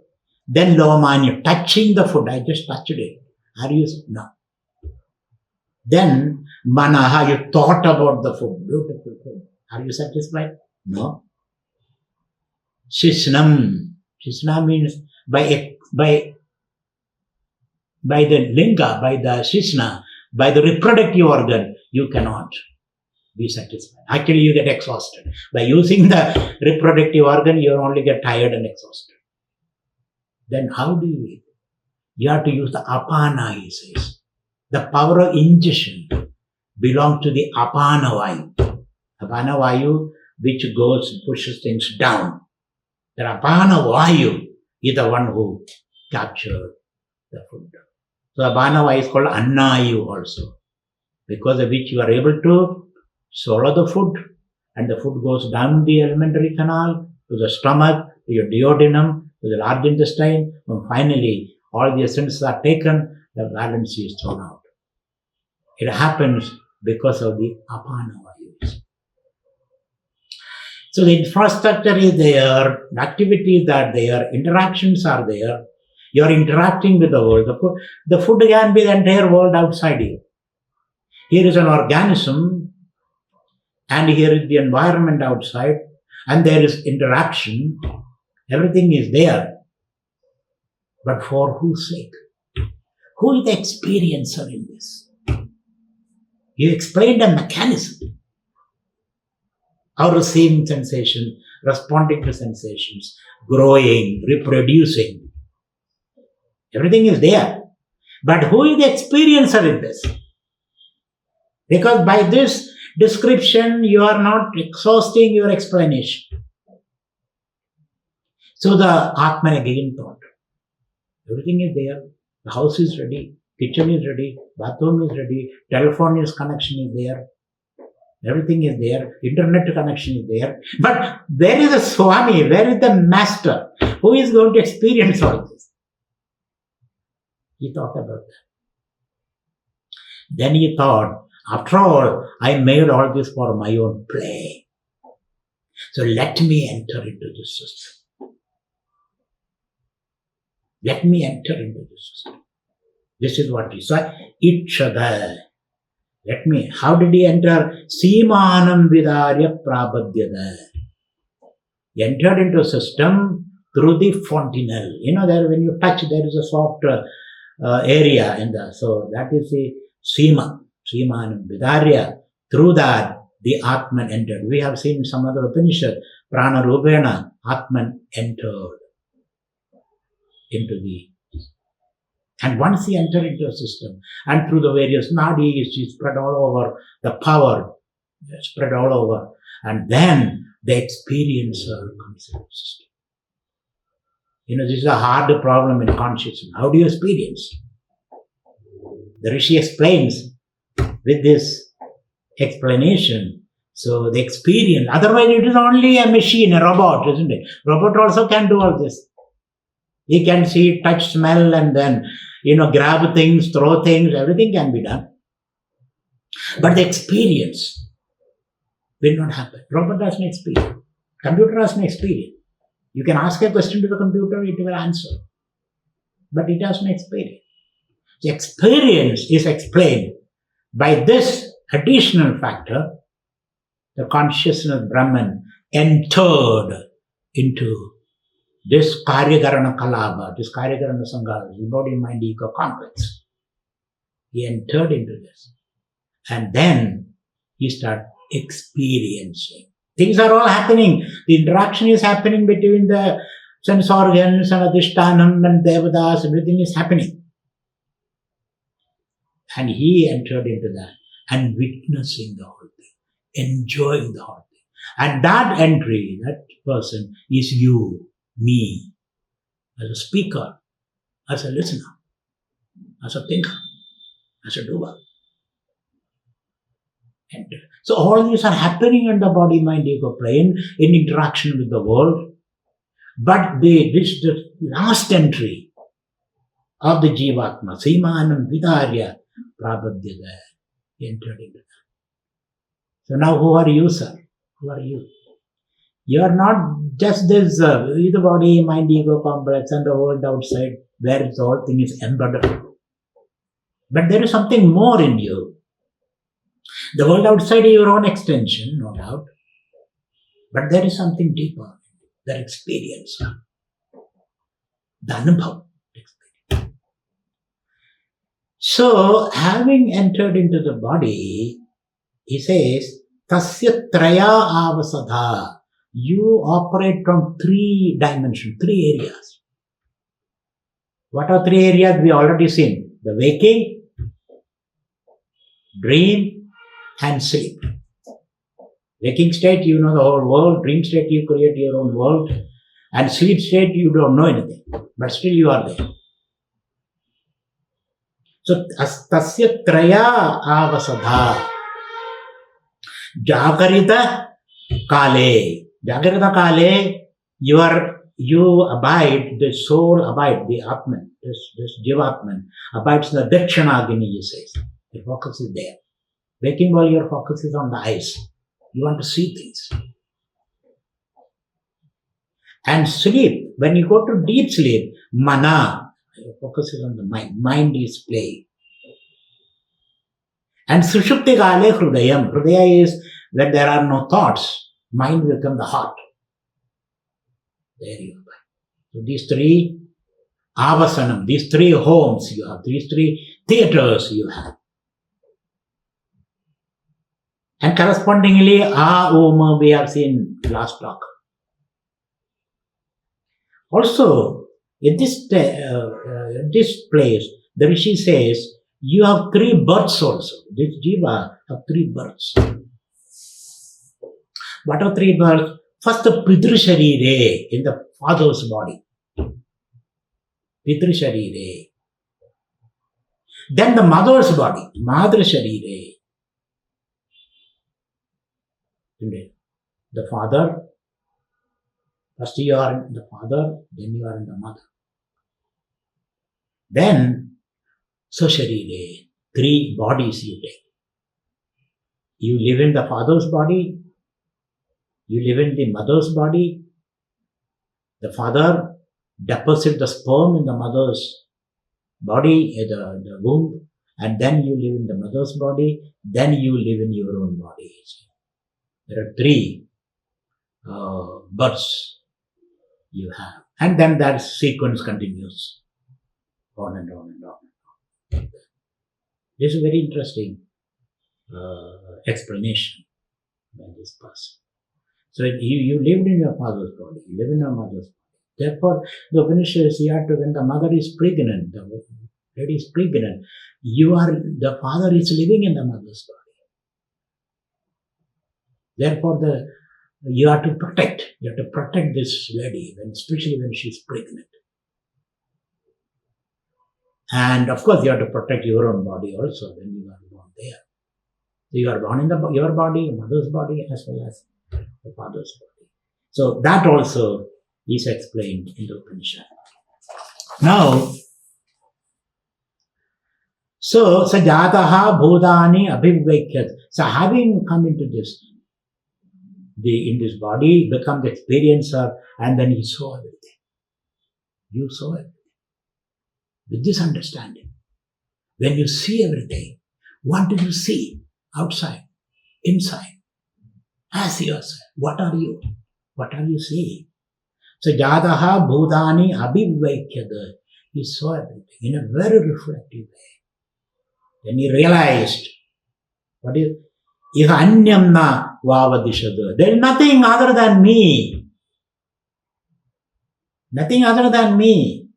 Then lomanya, touching the food. I just touched it. Are you? No. Then manaha, you thought about the food. Beautiful food. Are you satisfied? No. Shishnam. Shishna means by the linga, by the shishna, by the reproductive organ, you cannot be satisfied. Actually, you get exhausted. By using the reproductive organ, you only get tired and exhausted. Then how do you eat? You have to use the apana, he says. The power of ingestion belongs to the apana vayu. Apana vayu, which pushes things down. The apana vayu is the one who captured the food. So apana vayu is called annayu also, because of which you are able to swallow the food, and the food goes down the alimentary canal to the stomach, to your duodenum, to the large intestine, and finally all the essences are taken, the balance is thrown out. It happens because of the apana vayus. So the infrastructure is there, the activities are there, interactions are there. You are interacting with the world. The food can be the entire world outside you. Here is an organism, and here is the environment outside, and there is interaction. Everything is there. But for whose sake? Who is the experiencer in this? You explained a mechanism. Our receiving sensation, responding to sensations, growing, reproducing. Everything is there. But who is the experiencer in this? Because by this description, you are not exhausting your explanation. So the Atman again thought, everything is there. The house is ready, kitchen is ready, bathroom is ready, telephone connection is there. Everything is there, internet connection is there. But where is the Swami? Where is the master? Who is going to experience all this? He thought about that. Then he thought, after all, I made all this for my own play. So let me enter into this system. Let me enter into this system. This is what he said. Itchada. Let me. How did he enter? Simanam vidarya prabhadyada. He entered into a system through the fontanelle. You know, there when you touch, there is a soft area in the. So that is the Sima. Simanam vidarya. Through that, the Atman entered. We have seen some other Upanishad. Prana Rupena. Atman entered into the. And once he entered into a system, and through the various nadis, he spread all over, the power spread all over, and then the experiencer comes into the system. You know, this is a hard problem in consciousness. How do you experience? The Rishi explains with this explanation. So the experience, otherwise it is only a machine, a robot, isn't it? Robot also can do all this. He can see, touch, smell, and then, grab things, throw things, everything can be done. But the experience will not happen. Robot has no experience. Computer has no experience. You can ask a question to the computer, it will answer. But it has no experience. The experience is explained by this additional factor. The consciousness Brahman entered into this Karyakarana Kalaba, this Karyakarana Sangha, this body, mind, ego complex. He entered into this. And then he started experiencing. Things are all happening. The interaction is happening between the sense organs and Adhishtanam and Devadas. Everything is happening. And he entered into that and witnessing the whole thing, enjoying the whole thing. And that entry, that person is you. Me, as a speaker, as a listener, as a thinker, as a doer. And so all these are happening in the body, mind, ego plane in interaction with the world. But the last entry of the Jivatma, Simanam Vidarya Prabhadyada, entered into that. So now who are you, sir? Who are you? You are not just this the body, mind, ego complex and the world outside where the whole thing is embedded. But there is something more in you. The world outside is your own extension, no doubt. But there is something deeper, the experience, the anubhav experience. So, having entered into the body, he says, Tasya traya avasadha. You operate from 3 dimensions, 3 areas. What are 3 areas? We already seen. The waking, dream, and sleep. Waking state, you know the whole world. Dream state, you create your own world. And sleep state, you don't know anything. But still you are there. So, tasya traya avasadha. Jagarita kale. Jagrata kale, you abide, the soul abide, the Atman, this Jivatman, abides in the Dakshinagini, he says. The focus is there. Waking while your focus is on the eyes. You want to see things. And sleep, when you go to deep sleep, mana, focuses on the mind. Mind is playing. And Sushupti Kale Hrudayam. Hrudaya is when there are no thoughts. Mind becomes the heart. There you go. So these three avasanam, these three homes you have, these three theaters you have. And correspondingly, we have seen last talk. Also, in this place, the Rishi says, you have three births also. This jiva have three births. What are three births? First, the Pitru Sharire in the father's body. Pitru Sharire. Then the mother's body, Madra Sharire. The father, first you are in the father, then you are in the mother. Then, Sosharire, three bodies you take. You live in the father's body, you live in the mother's body. The father deposits the sperm in the mother's body, the womb, and then you live in the mother's body, then you live in your own body. There are three births you have. And then that sequence continues on and on and on. This is a very interesting explanation by this person. So you lived in your father's body, you live in your mother's body. Therefore, the Upanishads here, when the mother is pregnant, the lady is pregnant, the father is living in the mother's body. Therefore, you have to protect this lady, especially when she is pregnant. And of course, you have to protect your own body also when you are born there. So you are born in your body, your mother's body, as well as the father's body. So that also is explained in the Upanishad. Now, so sajataha bhutani abhivyakhyat. So having come into this, in this body, become the experiencer, and then he saw everything. You saw everything. With this understanding, when you see everything, what do you see? Outside, inside. Ask yourself, what are you? What are you seeing? So, Jadaha Bhutani Abhivyakhyada. He saw everything in a very reflective way. Then he realized, what is Iha Anyamna Vavadishada. There is nothing other than me. Nothing other than me.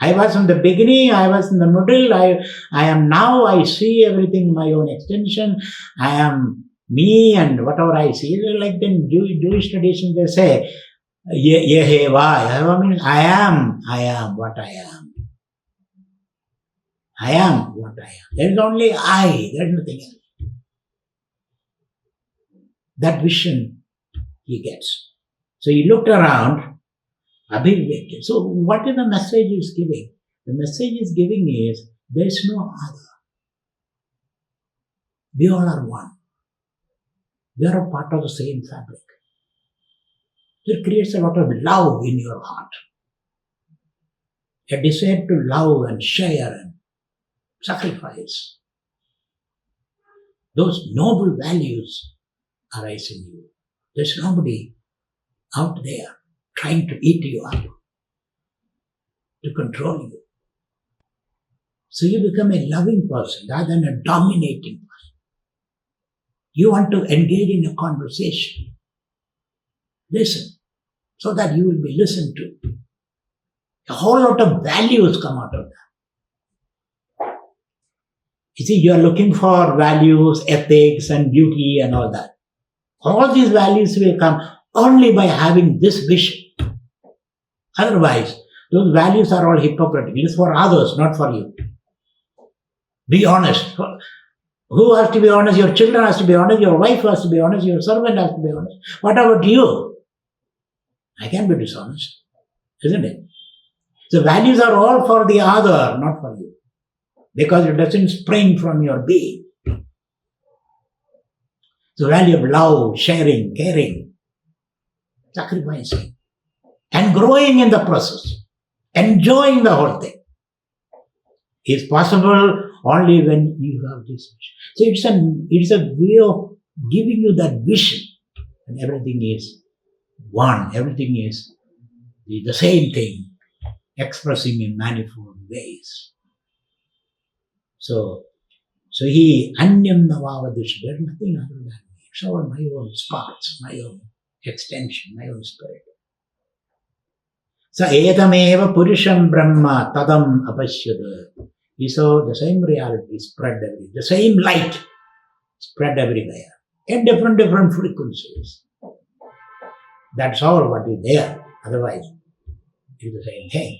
I was in the beginning, I was in the middle, I am now, I see everything in my own extension, I am me and whatever I see. Like in Jewish tradition they say, Yeheva means I am what I am. I am what I am. There is only I, there is nothing else. That vision he gets. So he looked around, Abhivyakya. So what is the message he is giving? The message he is giving is, there is no other. We all are one. We are a part of the same fabric. It creates a lot of love in your heart. A desire to love and share and sacrifice. Those noble values arise in you. There's nobody out there trying to eat you up, to control you. So you become a loving person rather than a dominating person. You want to engage in a conversation. Listen, so that you will be listened to. A whole lot of values come out of that. You see, you are looking for values, ethics, and beauty and all that. All these values will come only by having this vision. Otherwise, those values are all hypocritical. It is for others, not for you. Be honest. Who has to be honest? Your children has to be honest, your wife has to be honest, your servant has to be honest. What about you? I can be dishonest, isn't it? So values are all for the other, not for you. Because it doesn't spring from your being. So value of love, sharing, caring, sacrificing, and growing in the process, enjoying the whole thing. is possible only when you have this vision. So it's a way of giving you that vision, and everything is one, everything is the same thing, expressing in manifold ways. So he anyam navavadish, there's nothing other than me. It's all my own sparks, my own extension, my own spirit. Sa etameva purusham brahma tadam apashyada. He saw the same reality spread everywhere, the same light spread everywhere, in different frequencies. That's all what is there. Otherwise, it is the same thing.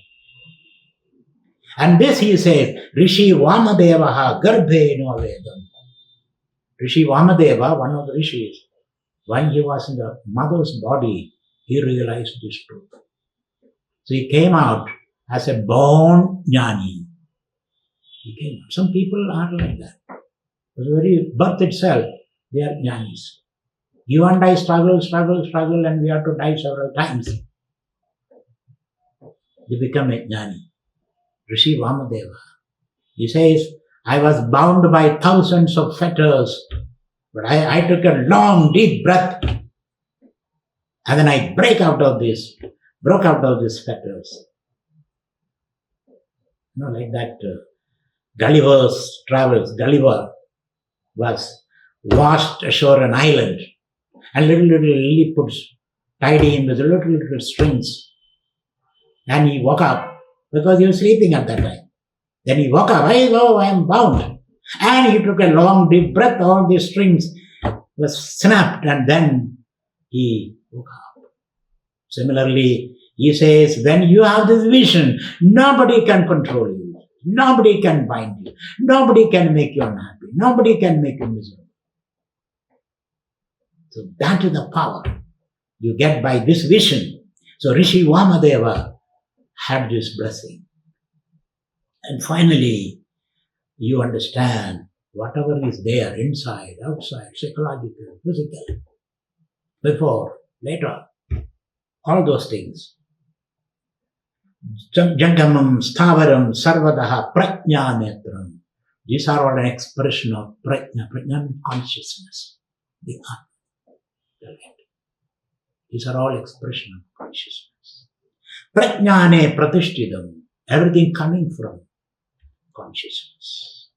And this he says, Rishi Vamadevaha Garbhe no Vedam. Rishi Vamadeva, one of the rishis, when he was in the mother's body, he realized this truth. So he came out as a born jnani. He came out. Some people are like that. The very birth itself, they are jnanis. You and I struggle, and we have to die several times. You become a jnani. Rishi Vamadeva. He says, I was bound by thousands of fetters, but I took a long, deep breath, and then I broke out of these fetters. Like that Gulliver's travels. Gulliver was washed ashore an island, and little Lilliputs tied him with little strings. And he woke up because he was sleeping at that time. Then he woke up, I am bound. And he took a long deep breath, all these strings was snapped, and then he woke up. Similarly, he says, when you have this vision, nobody can control you. Nobody can bind you. Nobody can make you unhappy. Nobody can make you miserable. So that is the power you get by this vision. So Rishi Vamadeva had this blessing. And finally, you understand whatever is there, inside, outside, psychological, physical, before, later, all those things. Jangamam, Stavaram, Sarvadaha, Prajna Netram. These are all an expression of Prajna. Prajna means consciousness. The Atman. These are all expression of consciousness. Prajnane Pratishtidam. Everything coming from consciousness.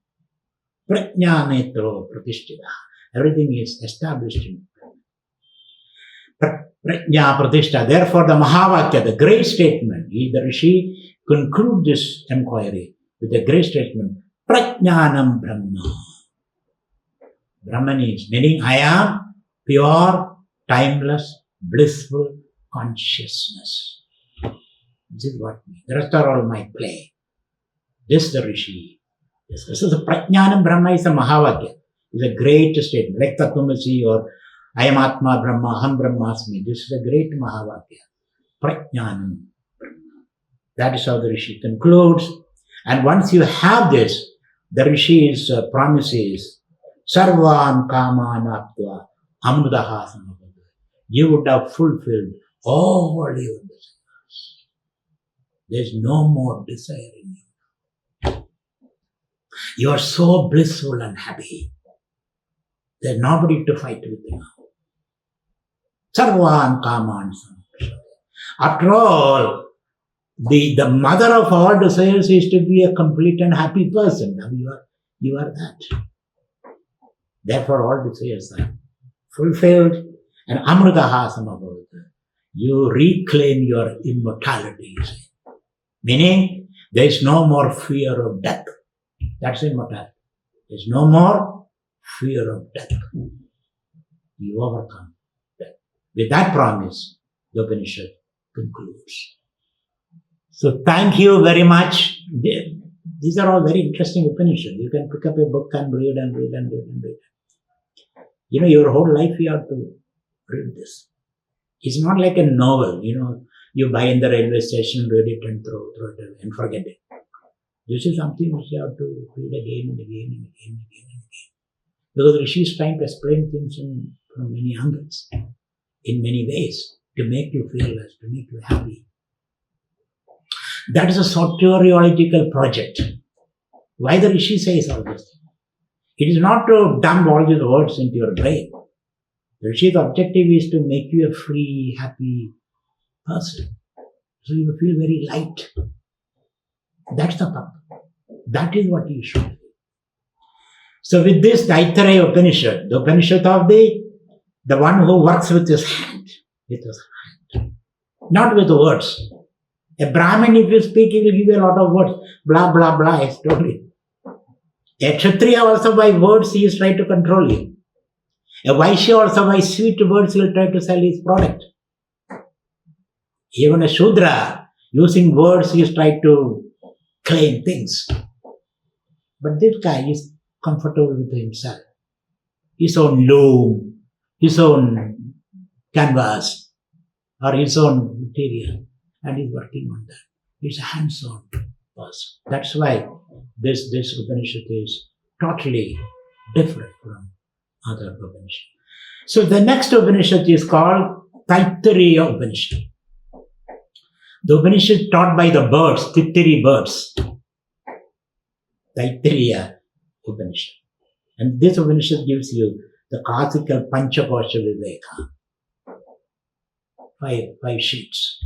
Prajnanetro Pratishtida. Everything is established in Prajna Pratishtha. Therefore, the Mahavakya, the great statement, the Rishi concludes this enquiry with a great statement, Prajnanam Brahma. Brahman is meaning I am pure, timeless, blissful consciousness. This is what means. The rest are all my play. This is the Rishi. This is the Prajnanam Brahma is a Mahavakya. It's a great statement. Like Tatvamasi or I am Atma Brahma, Aham Brahmasmi. This is a great Mahavakya. Prajnanam Brahma. That is how the Rishi concludes. And once you have this, the Rishi's promises, Sarvan Kaman Aptva Amrudaha Samabhava. You would have fulfilled all your desires. There's no more desire in you. You are so blissful and happy. There's nobody to fight with you now. Sarvan Kaman Samabhava. After all, the mother of all desires is to be a complete and happy person. Now you are that. Therefore, all desires are fulfilled, and Amrudaha Samabhavata. You reclaim your immortality, you say. Meaning, there is no more fear of death. That's immortality. There is no more fear of death. You overcome death. With that promise, the Upanishad concludes. So thank you very much. These are all very interesting Upanishads. You can pick up a book and read and read and read and read. Your whole life you have to read this. It's not like a novel, you buy in the railway station, read it and throw it away and forget it. This is something which you have to read again and again and again and again and again. Because Rishi is trying to explain things from many angles, in many ways, to make you feel less, to make you happy. That is a soteriological project. Why the Rishi says all this? It is not to dump all these words into your brain. The Rishi's objective is to make you a free, happy person. So you feel very light. That's the purpose. That is what you should do. So with this, the AITAREYA Upanishad, the Upanishad of the one who works with his hand. With his hand. Not with words. A Brahmin, if you speak, he will give you a lot of words. Blah, blah, blah, I told you. A Kshatriya also by words, he is trying to control you. A Vaishya also by sweet words, he will try to sell his product. Even a Shudra, using words, he is trying to claim things. But this guy is comfortable with himself. His own loom, his own canvas, or his own material, and he's working on that. He's a hands-on person. That's why this Upanishad is totally different from other Upanishads. So the next Upanishad is called AITAREYA Upanishad. The Upanishad taught by the birds, Tittiri birds. AITAREYA Upanishad. And this Upanishad gives you the classical Panchakosha Viveka. Five sheets.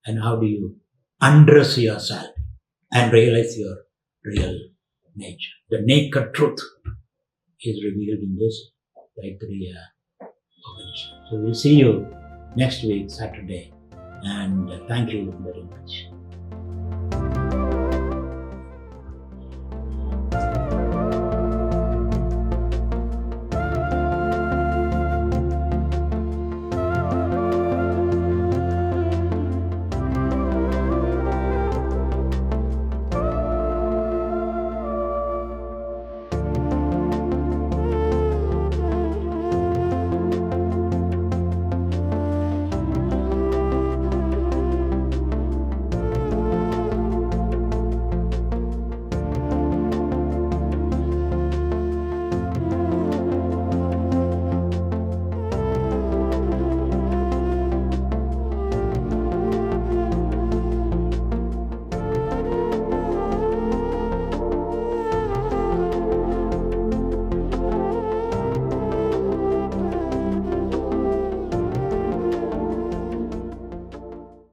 And how do you undress yourself and realize your real nature. The naked truth is revealed in this AITAREYA Upanishad. So we'll see you next week, Saturday. And thank you very much.